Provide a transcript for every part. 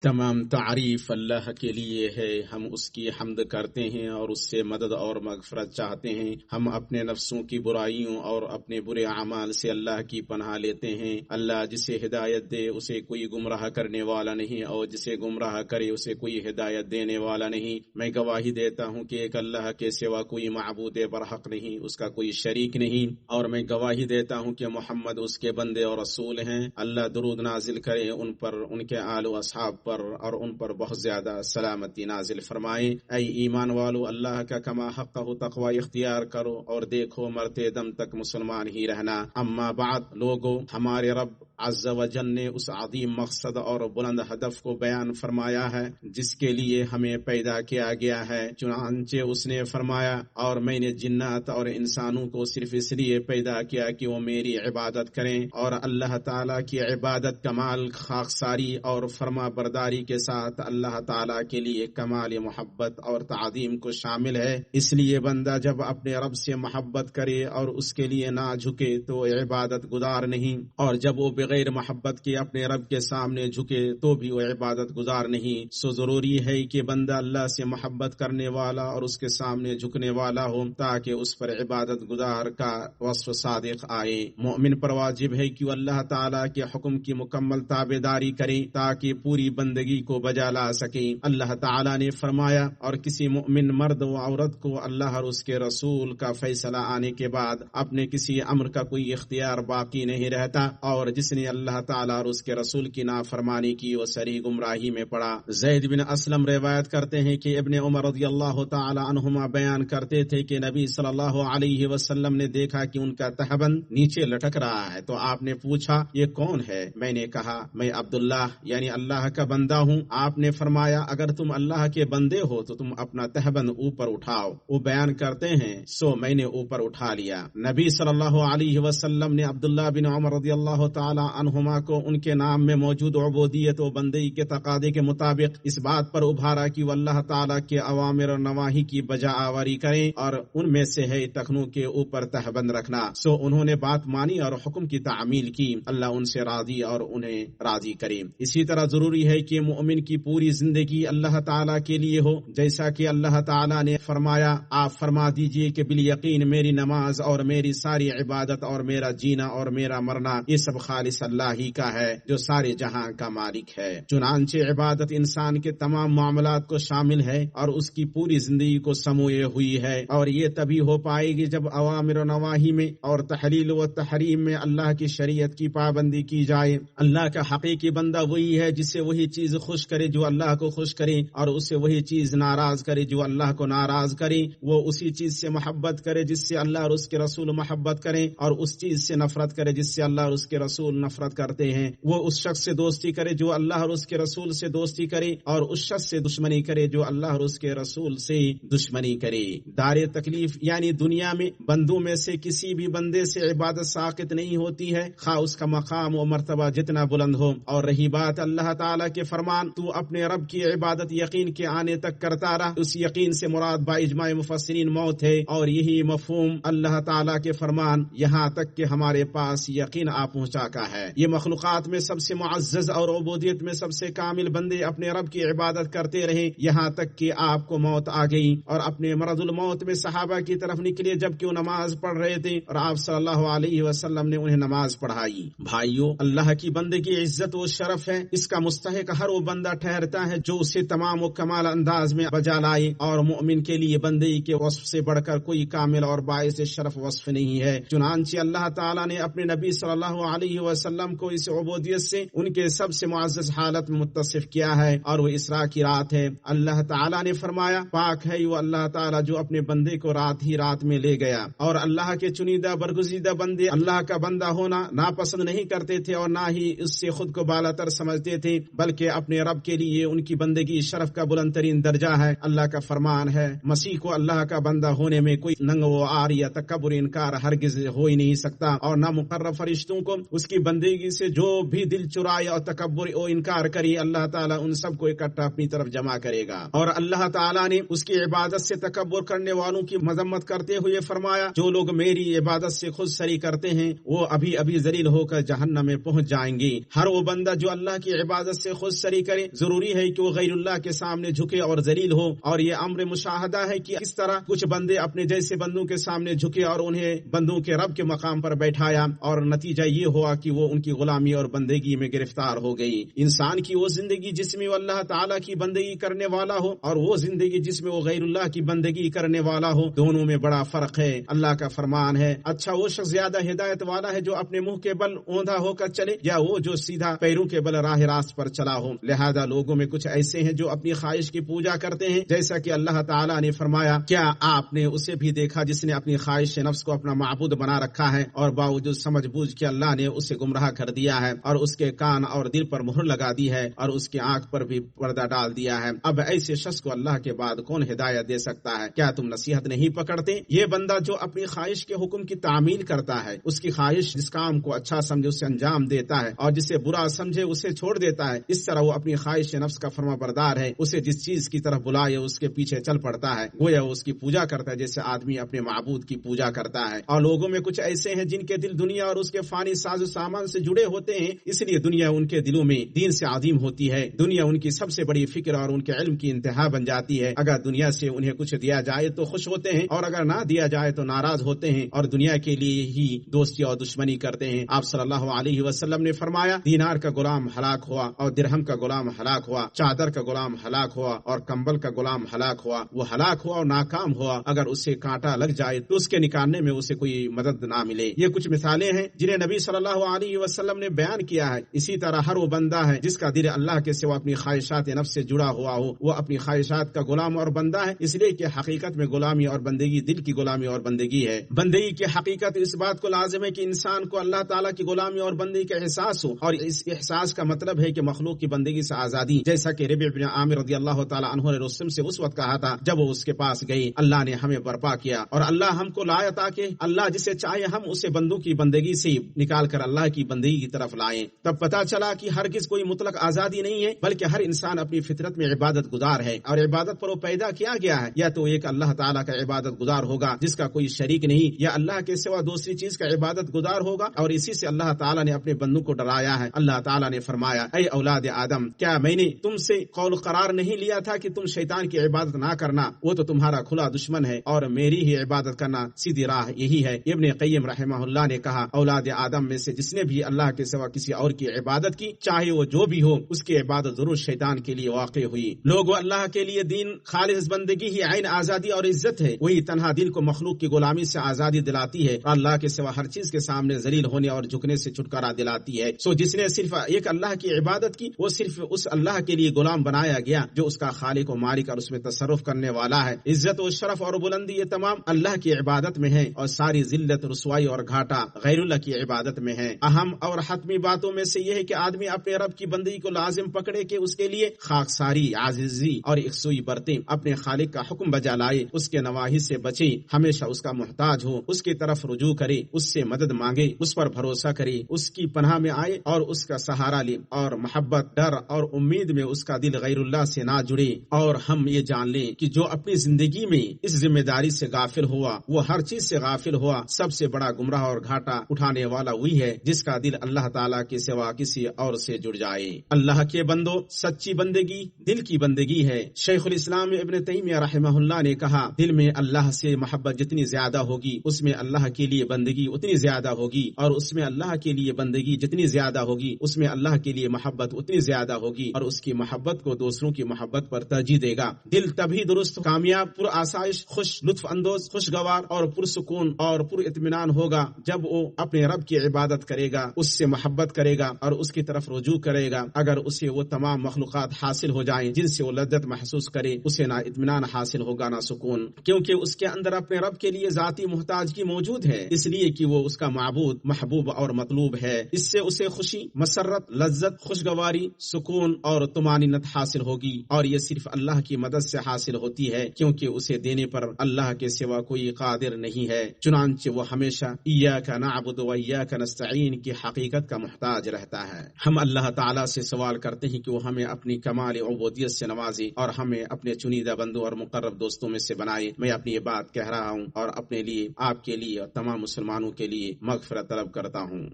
تمام تعریف اللہ کے لیے ہے، ہم اس کی حمد کرتے ہیں اور اس سے مدد اور مغفرت چاہتے ہیں۔ ہم اپنے نفسوں کی برائیوں اور اپنے برے اعمال سے اللہ کی پناہ لیتے ہیں۔ اللہ جسے ہدایت دے اسے کوئی گمراہ کرنے والا نہیں، اور جسے گمراہ کرے اسے کوئی ہدایت دینے والا نہیں۔ میں گواہی دیتا ہوں کہ ایک اللہ کے سوا کوئی معبود برحق نہیں، اس کا کوئی شریک نہیں، اور میں گواہی دیتا ہوں کہ محمد اس کے بندے اور رسول ہیں۔ اللہ درود نازل کرے ان پر، ان کے آل و اصحاب پر، اور ان پر بہت زیادہ سلامتی نازل فرمائے۔ اے ایمان والو، اللہ کا کما حق ہو تقوی اختیار کرو اور دیکھو مرتے دم تک مسلمان ہی رہنا۔ اما بعد، لوگو، ہمارے رب عز و جل نے اس عظیم مقصد اور بلند ہدف کو بیان فرمایا ہے جس کے لیے ہمیں پیدا کیا گیا ہے۔ چنانچہ اس نے فرمایا، اور میں نے جنات اور انسانوں کو صرف اس لیے پیدا کیا کہ وہ میری عبادت کریں، اور اللہ تعالیٰ کی عبادت کمال خاکساری اور فرما برداری کے ساتھ اللہ تعالیٰ کے لیے کمال محبت اور تعظیم کو شامل ہے۔ اس لیے بندہ جب اپنے رب سے محبت کرے اور اس کے لیے نہ جھکے تو عبادت گزار نہیں، اور جب وہ بغیر محبت کے اپنے رب کے سامنے جھکے تو بھی وہ عبادت گزار نہیں۔ سو ضروری ہے کہ بندہ اللہ سے محبت کرنے والا اور اس کے سامنے جھکنے والا ہو تاکہ اس پر عبادت گزار کا وصف صادق آئے۔ مومن پر واجب ہے کہ وہ اللہ تعالیٰ کے حکم کی مکمل تابعداری کرے تاکہ پوری بندگی کو بجا لا سکے۔ اللہ تعالیٰ نے فرمایا، اور کسی مومن مرد و عورت کو اللہ اور اس کے رسول کا فیصلہ آنے کے بعد اپنے کسی امر کا کوئی اختیار باقی نہیں رہتا، اور جس نے اللہ تعالیٰ اور اس کے رسول کی نافرمانی کی وہ سری گمراہی میں پڑا۔ زید بن اسلم روایت کرتے ہیں کہ ابن عمر رضی اللہ تعالی عنہما بیان کرتے تھے کہ نبی صلی اللہ علیہ وسلم نے دیکھا کہ ان کا تہبند نیچے لٹک رہا ہے، تو آپ نے پوچھا، یہ کون ہے؟ میں نے کہا، میں عبداللہ یعنی اللہ کا بندہ ہوں۔ آپ نے فرمایا، اگر تم اللہ کے بندے ہو تو تم اپنا تہبند اوپر اٹھاؤ۔ وہ بیان کرتے ہیں، سو میں نے اوپر اٹھا لیا۔ نبی صلی اللہ علیہ وسلم نے عبداللہ بن عمر رضی اللہ تعالی عنہما کو ان کے نام میں موجود عبودیت و بندگی کے تقاضے کے مطابق اس بات پر ابھارا کہ وہ اللہ تعالیٰ کے اوامر اور نواہی کی بجا آوری کریں، اور ان میں سے ہے تخنوں کے اوپر تہبند رکھنا۔ سو انہوں نے بات مانی اور حکم کی تعمیل کی۔ اللہ ان سے راضی اور انہیں راضی کرے۔ اسی طرح ضروری ہے کہ مومن کی پوری زندگی اللہ تعالیٰ کے لیے ہو، جیسا کہ اللہ تعالیٰ نے فرمایا، آپ فرما دیجئے کہ بالیقین میری نماز اور میری ساری عبادت اور میرا جینا اور میرا مرنا یہ سب خالص اللہ ہی کا ہے جو سارے جہاں کا مالک ہے۔ چنانچہ عبادت انسان کے تمام معاملات کو شامل ہے اور اس کی پوری زندگی کو سموئے ہوئی ہے، اور یہ تبھی ہو پائے گی جب اوامر و نواہی میں اور تحلیل و تحریم میں اللہ کی شریعت کی پابندی کی جائے۔ اللہ کا حقیقی بندہ وہی ہے جسے وہی چیز خوش کرے جو اللہ کو خوش کرے، اور اسے وہی چیز ناراض کرے جو اللہ کو ناراض کرے۔ وہ اسی چیز سے محبت کرے جس سے اللہ اور اس کے رسول محبت کریں، اور اس چیز سے نفرت کرے جس سے اللہ اور اس کے رسول نفرت کرتے ہیں۔ وہ اس شخص سے دوستی کرے جو اللہ اور اس کے رسول سے دوستی کرے، اور اس شخص سے دشمنی کرے جو اللہ اور اس کے رسول سے دشمنی کرے۔ دار تکلیف یعنی دنیا میں بندوں میں سے کسی بھی بندے سے عبادت ساقط نہیں ہوتی ہے، خواہ اس کا مقام و مرتبہ جتنا بلند ہو۔ اور رہی بات اللہ تعالیٰ کے فرمان، تو اپنے رب کی عبادت یقین کے آنے تک کرتا رہا، اس یقین سے مراد با اجماع مفسرین موت ہے، اور یہی مفہوم اللہ تعالیٰ کے فرمان یہاں تک کہ ہمارے پاس یقین آ پہنچا کا ہے۔ یہ مخلوقات میں سب سے معزز اور عبودیت میں سب سے کامل بندے اپنے رب کی عبادت کرتے رہے یہاں تک کہ آپ کو موت آ گئی، اور اپنے مرض الموت میں صحابہ کی طرف نکلے جبکہ وہ نماز پڑھ رہے تھے، اور آپ صلی اللہ علیہ وسلم نے انہیں نماز پڑھائی۔ بھائیو، اللہ کی بندگی عزت و شرف ہے، اس کا مستحق ہر وہ بندہ ٹھہرتا ہے جو اسے تمام و کمال انداز میں بجا لائے، اور مومن کے لیے بندگی کے وصف سے بڑھ کر کوئی کامل اور باعث شرف وصف نہیں ہے۔ چنانچہ اللہ تعالیٰ نے اپنے نبی صلی اللہ علیہ وسلم کو اس عبودیت سے ان کے سب سے معزز حالت میں متصف کیا ہے، اور وہ اسراء کی رات ہے۔ اللہ تعالیٰ نے فرمایا، پاک ہے وہ اللہ تعالیٰ جو اپنے بندے کو رات ہی رات میں لے گیا۔ اور اللہ کے چنیدہ برگزیدہ بندے اللہ کا بندہ ہونا ناپسند نہیں کرتے تھے اور نہ ہی اس سے خود کو بالا تر سمجھتے تھے، بلکہ اپنے رب کے لیے ان کی بندگی شرف کا بلند ترین درجہ ہے۔ اللہ کا فرمان ہے، مسیح کو اللہ کا بندہ ہونے میں کوئی ننگ و عار یا تکبر انکار ہرگز ہو ہی نہیں سکتا، اور نہ مقرب فرشتوں کو اس کی بندگی سے جو بھی دل چرائے اور تکبر اور انکار کرے اللہ تعالیٰ ان سب کو اکٹھا اپنی طرف جمع کرے گا۔ اور اللہ تعالیٰ نے اس کی عبادت سے تکبر کرنے والوں کی مذمت کرتے ہوئے فرمایا جو لوگ میری عبادت سے خود سری کرتے ہیں وہ ابھی ابھی ذلیل ہو کر جہنم میں پہنچ جائیں گے۔ ہر وہ بندہ جو اللہ کی عبادت سے خود سری کرے ضروری ہے کہ وہ غیر اللہ کے سامنے جھکے اور ذلیل ہو، اور یہ امر مشاہدہ ہے کہ اس طرح کچھ بندے اپنے جیسے بندوں کے سامنے جھکے اور انہیں بندوں کے رب کے مقام پر بیٹھایا، اور نتیجہ یہ ہوا کہ وہ ان کی غلامی اور بندگی میں گرفتار ہو گئی۔ انسان کی وہ زندگی جس میں وہ اللہ تعالیٰ کی بندگی کرنے والا ہو اور وہ زندگی جس میں وہ غیر اللہ کی بندگی کرنے والا ہو، دونوں میں بڑا فرق ہے۔ اللہ کا فرمان ہے اچھا وہ شخص زیادہ ہدایت والا ہے جو اپنے منہ کے بل اوندھا ہو کر چلے یا وہ جو سیدھا پیروں کے بل راہ راست پر چلا ہو۔ لہذا لوگوں میں کچھ ایسے ہیں جو اپنی خواہش کی پوجا کرتے ہیں، جیسا کہ اللہ تعالیٰ نے فرمایا کیا آپ نے اسے بھی دیکھا جس نے اپنی خواہش نفس کو اپنا معبود بنا رکھا ہے اور باوجود سمجھ بوجھ کے اللہ نے اسے گمراہ کر دیا ہے اور اس کے کان اور دل پر مہر لگا دی ہے اور اس کی آنکھ پر بھی پردہ ڈال دیا ہے۔ اب ایسے شخص کو اللہ کے بعد کون ہدایت دے سکتا ہے؟ کیا تم نصیحت نہیں پکڑتے؟ یہ بندہ جو اپنی خواہش کے حکم کی تعمیل کرتا ہے، اس کی خواہش جس کام کو اچھا سمجھے اسے انجام دیتا ہے اور جسے برا سمجھے اسے چھوڑ دیتا ہے، اس طرح وہ اپنی خواہش نفس کا فرما بردار ہے۔ اسے جس چیز کی طرف بلائے اس کے پیچھے چل پڑتا ہے، گویا اس کی پوجا کرتا ہے جیسے آدمی اپنے معبود کی پوجا کرتا ہے۔ اور لوگوں میں کچھ ایسے ہیں جن کے دل دنیا اور اس کے فانی ساز و سامان سے جڑے ہوتے ہیں، اس لیے دنیا ان کے دلوں میں دین سے عظیم ہوتی ہے۔ دنیا ان کی سب سے بڑی فکر اور ان کے علم کی انتہا بن جاتی ہے۔ اگر دنیا سے انہیں کچھ دیا جائے تو خوش ہوتے ہیں اور اگر نہ دیا جائے تو ناراض ہوتے ہیں اور دنیا کے لیے ہی دوستی اور دشمنی کرتے ہیں۔ آپ صلی اللہ علیہ وسلم نے فرمایا دینار کا غلام ہلاک ہوا اور درہم کا غلام ہلاک ہوا، چادر کا غلام ہلاک ہوا اور کمبل کا غلام ہلاک ہوا۔ وہ ہلاک ہوا اور ناکام ہوا اگر اسے کانٹا لگ جائے تو اس کے نکالنے میں اسے کوئی مدد نہ ملے۔ یہ کچھ مثالیں ہیں جنہیں نبی صلی اللہ علیہ وسلم نے بیان کیا ہے۔ اسی طرح ہر وہ بندہ ہے جس کا دل اللہ کے سوا اپنی خواہشات نفس سے جڑا ہوا ہو، وہ اپنی خواہشات کا غلام اور بندہ ہے، اس لیے کہ حقیقت میں غلامی اور بندگی دل کی غلامی اور بندگی ہے۔ بندگی کی حقیقت اس بات کو لازم ہے کہ انسان کو اللہ تعالیٰ کی غلامی اور بندگی کا احساس ہو، اور اس احساس کا مطلب ہے کہ مخلوق کی بندگی سے آزادی، جیسا کہ ربیع بن عامر رضی اللہ تعالیٰ عنہ نے رستم سے اس وقت کہا تھا جب وہ اس کے پاس گئی اللہ نے ہمیں برپا کیا اور اللہ ہم کو لایا تاکہ اللہ جسے چاہے ہم اسے بندوں کی بندگی سے نکال کر اللہ کی بندگی کی طرف لائیں۔ تب پتہ چلا کہ ہرگز کوئی مطلق آزادی نہیں ہے بلکہ ہر انسان اپنی فطرت میں عبادت گزار ہے، اور عبادت پر وہ پیدا کیا گیا ہے یا تو ایک اللہ تعالیٰ کا عبادت گزار ہوگا جس کا کوئی شریک نہیں، یا اللہ کے سوا دوسری چیز کا عبادت گزار ہوگا، اور اسی سے اللہ تعالیٰ نے اپنے بندوں کو ڈرایا ہے۔ اللہ تعالیٰ نے فرمایا اے اولاد آدم، کیا میں نے تم سے قول قرار نہیں لیا تھا کہ تم شیطان کی عبادت نہ کرنا؟ وہ تو تمہارا کھلا دشمن ہے اور میری ہی عبادت کرنا سیدھی راہ یہی ہے۔ ابن قیم رحمہ اللہ نے کہا اولاد آدم میں سے جس نے بھی اللہ کے سوا کسی اور کی عبادت کی، چاہے وہ جو بھی ہو، اس کی عبادت ضرور شیطان کے لیے واقع ہوئی۔ لوگوں اللہ کے لیے دین خالص بندگی ہی عین آزادی اور عزت ہے، وہی تنہا دل کو مخلوق کی غلامی سے آزادی دلاتی ہے اور اللہ کے سوا ہر چیز کے سامنے ذلیل ہونے اور جھکنے سے چھٹکارا دلاتی ہے۔ سو جس نے صرف ایک اللہ کی عبادت کی وہ صرف اس اللہ کے لیے غلام بنایا گیا جو اس کا خالق و مالک اور اس میں تصرف کرنے والا ہے۔ عزت و شرف اور بلندی یہ تمام اللہ کی عبادت میں ہے اور ساری ذلت، رسوائی اور گھاٹا غیر اللہ کی عبادت میں ہے۔ اہم اور حتمی باتوں میں سے یہ ہے کہ آدمی اپنے رب کی بندگی کو لازم پکڑے کہ اس کے لیے خاکساری، عاجزی اور یکسوئی برتے، اپنے خالق کا حکم بجا لائے، اس کے نواہی سے بچے، ہمیشہ اس کا محتاج ہو، اس کی طرف رجوع کرے، اس سے مدد مانگے، اس پر بھروسہ کرے، اس کی پناہ میں آئے اور اس کا سہارا لے، اور محبت، ڈر اور امید میں اس کا دل غیر اللہ سے نہ جڑے۔ اور ہم یہ جان لیں کہ جو اپنی زندگی میں اس ذمہ داری سے غافل ہوا، وہ ہر چیز سے غافل ہوا، سب سے بڑا گمراہ اور گھاٹا اٹھانے والا وہی ہے جس کا دل اللہ تعالیٰ کے سوا کسی اور سے جڑ جائے۔ اللہ کے بندو، سچی بندگی دل کی بندگی ہے۔ شیخ الاسلام ابن تیمیہ رحمہ اللہ نے کہا دل میں اللہ سے محبت جتنی زیادہ ہوگی اس میں اللہ کے لیے بندگی اتنی زیادہ ہوگی، اور اس میں اللہ کے لیے بندگی جتنی زیادہ ہوگی اس میں اللہ کے لیے محبت اتنی زیادہ ہوگی، اور اس کی محبت کو دوسروں کی محبت پر ترجیح دے گا۔ دل تبھی درست، کامیاب، پر آسائش، خوش، لطف اندوز، خوشگوار اور پرسکون اور پر اطمینان ہوگا جب وہ اپنے رب کی عبادت کرے گا، اس سے محبت کرے گا اور اس کی طرف رجوع کرے گا۔ اگر اسے وہ تمام مخلوقات حاصل ہو جائیں جن سے وہ لذت محسوس کرے، اسے نہ اطمینان حاصل ہوگا نہ سکون، کیونکہ اس کے اندر اپنے رب کے لیے ذاتی محتاجگی موجود ہے، اس لیے کہ وہ اس کا معبود، محبوب اور مطلوب ہے۔ اس سے اسے خوشی، مسرت، لذت، خوشگواری، سکون اور طمانینت حاصل ہوگی، اور یہ صرف اللہ کی مدد سے حاصل ہوتی ہے کیونکہ اسے دینے پر اللہ کے سوا کوئی قادر نہیں ہے۔ چنانچہ وہ ہمیشہ ایاک نعبد و ایاک نستعین دین کی حقیقت کا محتاج رہتا ہے۔ ہم اللہ تعالیٰ سے سوال کرتے ہیں کہ وہ ہمیں اپنی کمال عبودیت سے نوازے اور ہمیں اپنے چنیدہ بندوں اور مقرب دوستوں میں سے بنائے۔ میں اپنی یہ بات کہہ رہا ہوں اور اپنے لیے، آپ کے لیے اور تمام مسلمانوں کے لیے مغفرت طلب کرتا ہوں۔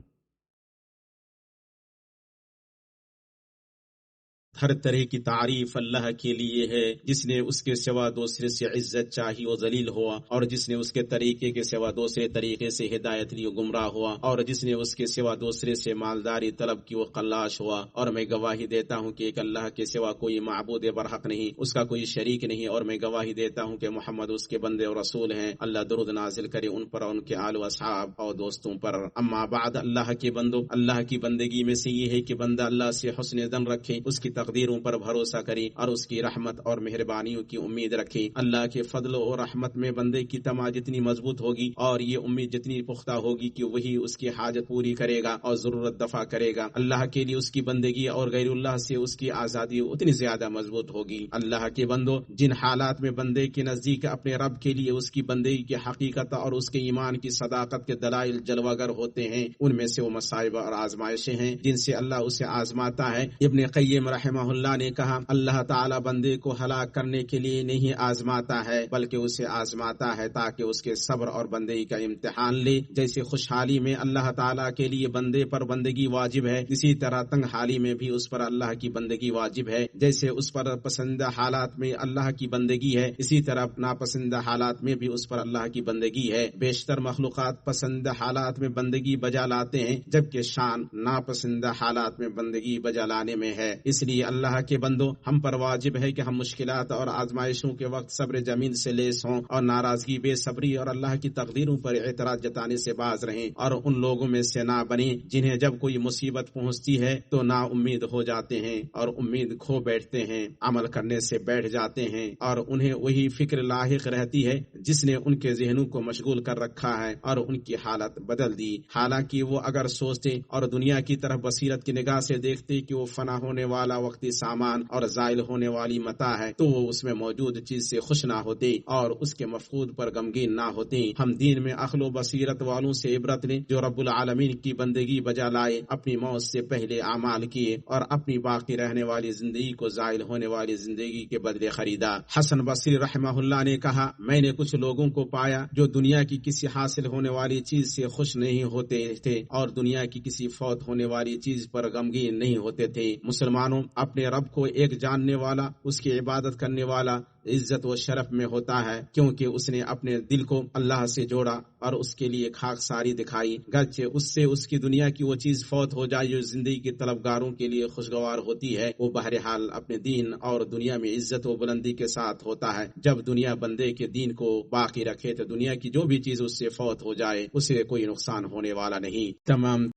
ہر طرح کی تعریف اللہ کے لیے ہے، جس نے اس کے سوا دوسرے سے عزت چاہی و ذلیل ہوا، اور جس نے اس کے طریقے کے سوا دوسرے طریقے سے ہدایت لی و گمراہ ہوا، اور جس نے اس کے سوا دوسرے سے مالداری طلب کی وہ خلاش ہوا۔ اور میں گواہی دیتا ہوں کہ ایک اللہ کے سوا کوئی معبود برحق نہیں، اس کا کوئی شریک نہیں، اور میں گواہی دیتا ہوں کہ محمد اس کے بندے اور رسول ہیں۔ اللہ درود نازل کرے ان پر اور ان کے آل و اصحاب اور دوستوں پر۔ اما بعد، اللہ کے بندوں، اللہ کی بندگی میں سے یہ ہے کہ بندہ اللہ سے حسن ظن رکھے، اس کی تقدیروں پر بھروسہ کرے اور اس کی رحمت اور مہربانیوں کی امید رکھے۔ اللہ کے فضل و رحمت میں بندے کی تما جتنی مضبوط ہوگی اور یہ امید جتنی پختہ ہوگی کہ وہی اس کی حاجت پوری کرے گا اور ضرورت دفع کرے گا، اللہ کے لیے اس کی بندگی اور غیر اللہ سے اس کی آزادی اتنی زیادہ مضبوط ہوگی۔ اللہ کے بندوں، جن حالات میں بندے کے نزدیک اپنے رب کے لیے اس کی بندگی کی حقیقت اور اس کے ایمان کی صداقت کے دلائل جلوگر ہوتے ہیں، ان میں سے وہ مصائب اور آزمائشیں ہیں جن سے اللہ اسے آزماتا ہے۔ ابن قیم رحمہ اللہ نے کہا، اللہ تعالیٰ بندے کو ہلاک کرنے کے لیے نہیں آزماتا ہے، بلکہ اسے آزماتا ہے تاکہ اس کے صبر اور بندگی کا امتحان لے۔ جیسے خوشحالی میں اللہ تعالیٰ کے لیے بندے پر بندگی واجب ہے، اسی طرح تنگ حالی میں بھی اس پر اللہ کی بندگی واجب ہے۔ جیسے اس پر پسندہ حالات میں اللہ کی بندگی ہے، اسی طرح ناپسندہ حالات میں بھی اس پر اللہ کی بندگی ہے۔ بیشتر مخلوقات پسندہ حالات میں بندگی بجا لاتے ہیں، جبکہ شان ناپسندہ حالات میں بندگی بجا لانے میں ہے۔ اس لیے اللہ کے بندوں، ہم پر واجب ہے کہ ہم مشکلات اور آزمائشوں کے وقت صبر جمیل سے لیس ہوں اور ناراضگی، بے صبری اور اللہ کی تقدیروں پر اعتراض جتانے سے باز رہیں، اور ان لوگوں میں سے نہ بنیں جنہیں جب کوئی مصیبت پہنچتی ہے تو نا امید ہو جاتے ہیں اور امید کھو بیٹھتے ہیں، عمل کرنے سے بیٹھ جاتے ہیں، اور انہیں وہی فکر لاحق رہتی ہے جس نے ان کے ذہنوں کو مشغول کر رکھا ہے اور ان کی حالت بدل دی۔ حالانکہ وہ اگر سوچتے اور دنیا کی طرف بصیرت کی نگاہ سے دیکھتے کہ وہ فنا ہونے والا وقتی سامان اور زائل ہونے والی متاع ہے، تو وہ اس میں موجود چیز سے خوش نہ ہوتے اور اس کے مفقود پر غمگین نہ ہوتے۔ ہم دین میں عقل و بصیرت والوں سے عبرت لیں جو رب العالمین کی بندگی بجا لائے، اپنی موت سے پہلے اعمال کیے اور اپنی باقی رہنے والی زندگی کو زائل ہونے والی زندگی کے بدلے خریدا۔ حسن بصری رحمہ اللہ نے کہا، میں نے کچھ لوگوں کو پایا جو دنیا کی کسی حاصل ہونے والی چیز سے خوش نہیں ہوتے تھے اور دنیا کی کسی فوت ہونے والی چیز پر غمگین نہیں ہوتے تھے۔ مسلمانوں، اپنے رب کو ایک جاننے والا، اس کی عبادت کرنے والا عزت و شرف میں ہوتا ہے، کیونکہ اس نے اپنے دل کو اللہ سے جوڑا اور اس کے لیے خاکساری دکھائی، گرچہ اس سے اس کی دنیا کی وہ چیز فوت ہو جائے جو زندگی کے طلبگاروں کے لیے خوشگوار ہوتی ہے، وہ بہرحال اپنے دین اور دنیا میں عزت و بلندی کے ساتھ ہوتا ہے۔ جب دنیا بندے کے دین کو باقی رکھے تو دنیا کی جو بھی چیز اس سے فوت ہو جائے اسے کوئی نقصان ہونے والا نہیں۔ تمام